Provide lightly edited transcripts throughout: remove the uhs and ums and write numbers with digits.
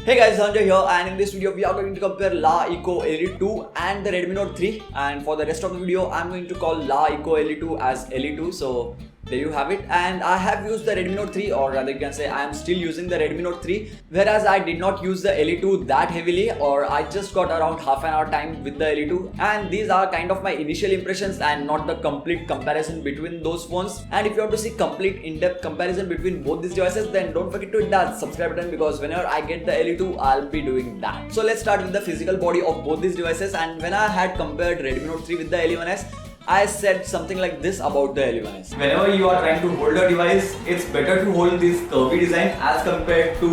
Hey guys, Dhananjay here, and in this video we are going to compare LeEco Le2 and the Redmi Note 3, and for the rest of the video I'm going to call LeEco Le2 as Le2. So there you have it. And I have used the Redmi Note 3, or rather you can say I am still using the Redmi Note 3, whereas I did not use the Le2 that heavily, or I just got around half an hour time with the Le2. And these are kind of my initial impressions and not the complete comparison between those phones. And if you want to see complete in-depth comparison between both these devices, then don't forget to hit that subscribe button, because whenever I get the Le2 I'll be doing that. So let's start with the physical body of both these devices. And when I had compared Redmi Note 3 with the L11s, I said something like this about the L11s. Whenever you are trying to hold a device, it's better to hold this curvy design as compared to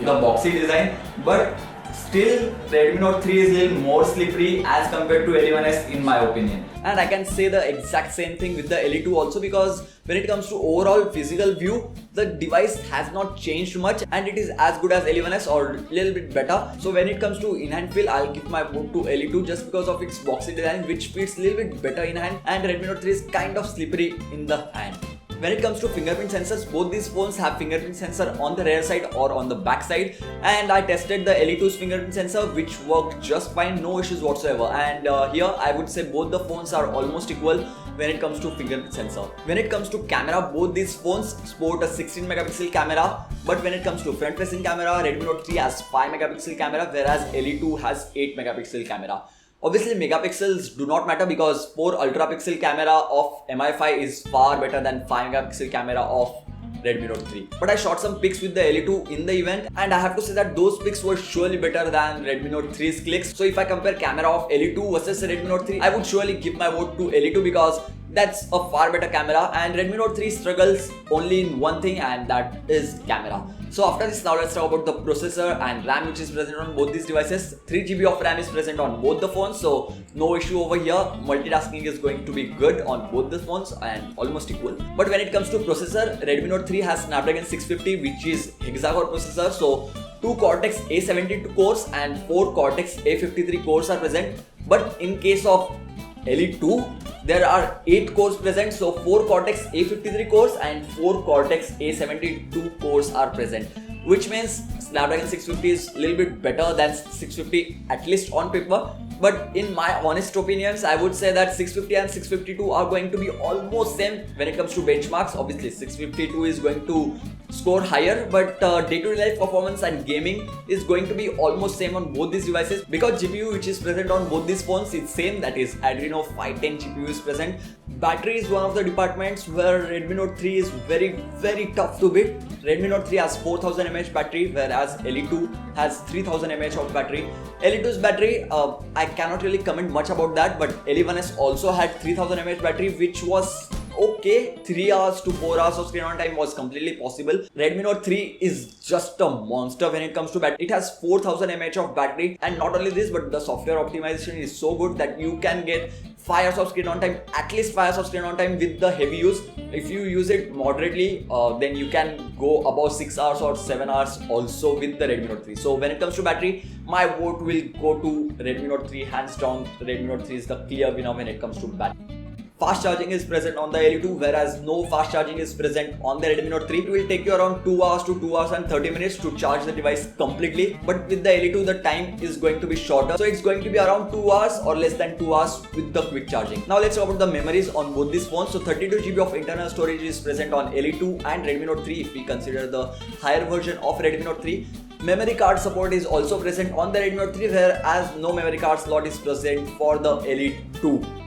the boxy design. But still, Redmi Note 3 is a little more slippery as compared to L11s in my opinion. And I can say the exact same thing with the Le2 also, because when it comes to overall physical view, the device has not changed much and it is as good as L11s or a little bit better. So when it comes to in-hand feel, I'll give my vote to Le2 just because of its boxy design, which feels a little bit better in hand, and Redmi Note 3 is kind of slippery in the hand. When it comes to fingerprint sensors, both these phones have fingerprint sensor on the rear side or on the back side, and I tested the Le2's fingerprint sensor, which worked just fine, no issues whatsoever. And here I would say both the phones are almost equal when it comes to fingerprint sensor. When it comes to camera, both these phones sport a 16 megapixel camera, but when it comes to front facing camera, Redmi Note 3 has 5 megapixel camera, whereas Le2 has 8 megapixel camera. Obviously, megapixels do not matter because 4 ultra pixel camera of MI5 is far better than 5 megapixel camera of Redmi Note 3. But I shot some pics with the Le2 in the event, and I have to say that those pics were surely better than Redmi Note 3's clicks. So if I compare camera of Le2 versus Redmi Note 3, I would surely give my vote to Le2 because that's a far better camera, and Redmi Note 3 struggles only in one thing, and that is camera. So after this, now let's talk about the processor and RAM which is present on both these devices. 3 GB of RAM is present on both the phones, so no issue over here. Multitasking is going to be good on both the phones and almost equal. But when it comes to processor, Redmi Note 3 has Snapdragon 650, which is hexa-core processor. So 2 Cortex A72 cores and 4 Cortex A53 cores are present. But in case of Le2, there are 8 cores present, so 4 Cortex A53 cores and 4 Cortex A72 cores are present, which means Snapdragon 650 is a little bit better than 650, at least on paper. But in my honest opinions, I would say that 650 and 652 are going to be almost same when it comes to benchmarks. Obviously, 652 is going to score higher, but day-to-day life performance and gaming is going to be almost same on both these devices, because GPU which is present on both these phones is same, that is Adreno 510 GPU is present. Battery is one of the departments where Redmi Note 3 is very tough to beat. Redmi Note 3 has 4000 mAh battery, whereas Le2 has 3000 mAh of battery. Le2's battery, I cannot really comment much about that, but L11s also had 3000 mAh battery, which was okay. 3 hours to 4 hours of screen on time was completely possible. Redmi Note 3 is just a monster when it comes to battery. It has 4000 mAh of battery, and not only this, but the software optimization is so good that you can get 5 hours of screen on time, at least 5 hours of screen on time with the heavy use. If you use it moderately, then you can go above 6 hours or 7 hours also with the Redmi Note 3. So when it comes to battery, my vote will go to Redmi Note 3 hands down. Redmi Note 3 is the clear winner when it comes to battery. Fast charging is present on the Le2, whereas no fast charging is present on the Redmi Note 3. It will take you around 2 hours to 2 hours and 30 minutes to charge the device completely. But with the Le2, the time is going to be shorter. So it's going to be around 2 hours or less than 2 hours with the quick charging. Now let's talk about the memories on both these phones. So 32 GB of internal storage is present on Le2 and Redmi Note 3 if we consider the higher version of Redmi Note 3. Memory card support is also present on the Redmi Note 3, whereas no memory card slot is present for the Le2.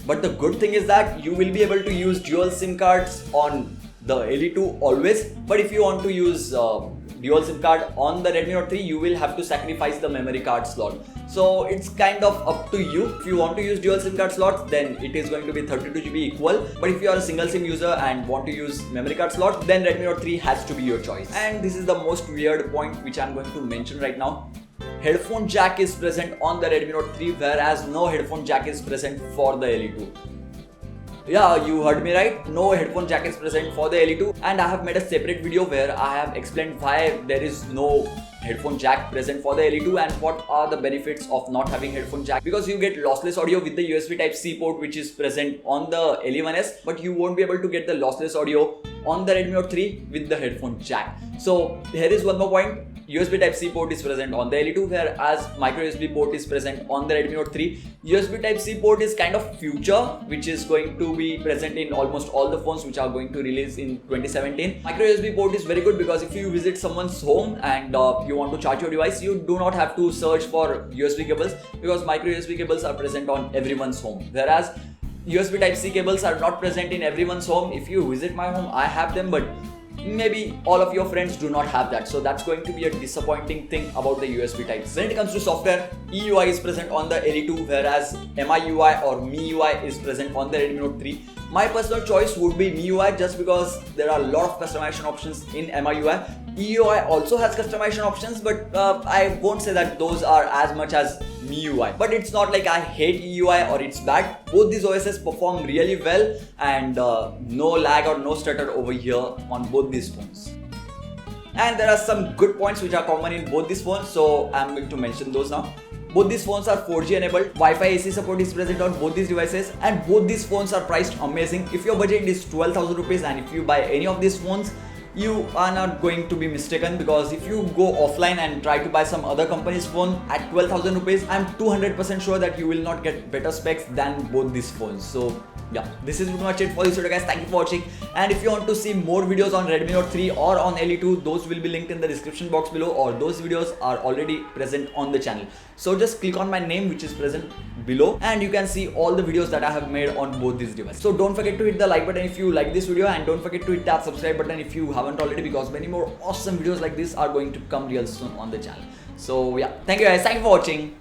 But the good thing is that you will be able to use dual SIM cards on the Le2 always. But if you want to use dual SIM card on the Redmi Note 3, you will have to sacrifice the memory card slot. So it's kind of up to you. If you want to use dual SIM card slots, then it is going to be 32 GB equal. But if you are a single SIM user and want to use memory card slot, then Redmi Note 3 has to be your choice. And this is the most weird point which I'm going to mention right now. Headphone jack is present on the Redmi Note 3, whereas no headphone jack is present for the Le2. Yeah, you heard me right. No headphone jack is present for the Le2, and I have made a separate video where I have explained why there is no headphone jack present for the Le2 and what are the benefits of not having headphone jack, because you get lossless audio with the USB Type-C port which is present on the L11s, but you won't be able to get the lossless audio on the Redmi Note 3 with the headphone jack. So here is one more point. USB Type-C port is present on the LE2, whereas micro USB port is present on the Redmi Note 3. USB Type-C port is kind of future, which is going to be present in almost all the phones which are going to release in 2017. Micro USB port is very good because if you visit someone's home and you want to charge your device, you do not have to search for USB cables, because micro USB cables are present on everyone's home, whereas USB Type-C cables are not present in everyone's home. If you visit my home, I have them, but maybe all of your friends do not have that, so that's going to be a disappointing thing about the USB Type-C. When it comes to software, EUI is present on the LE2, whereas MIUI or MIUI is present on the Redmi Note 3. My personal choice would be MIUI just because there are a lot of customization options in MIUI. EUI also has customization options, but I won't say that those are as much as MIUI. But it's not like I hate EUI or it's bad. Both these OSs perform really well, and no lag or no stutter over here on both these phones. And there are some good points which are common in both these phones, so I'm going to mention those now. Both these phones are 4G enabled, Wi-Fi AC support is present on both these devices, and both these phones are priced amazing. If your budget is 12,000 rupees and if you buy any of these phones, you are not going to be mistaken, because if you go offline and try to buy some other company's phone at 12,000 rupees, I'm 200% sure that you will not get better specs than both these phones. So yeah, this is pretty much it for this video, guys. Thank you for watching, and if you want to see more videos on Redmi Note 3 or on LE2, those will be linked in the description box below, or those videos are already present on the channel. So just click on my name, which is present below, and you can see all the videos that I have made on both these devices. So don't forget to hit the like button if you like this video, and don't forget to hit that subscribe button if you haven't already, because many more awesome videos like this are going to come real soon on the channel. So yeah, thank you guys, thank you for watching.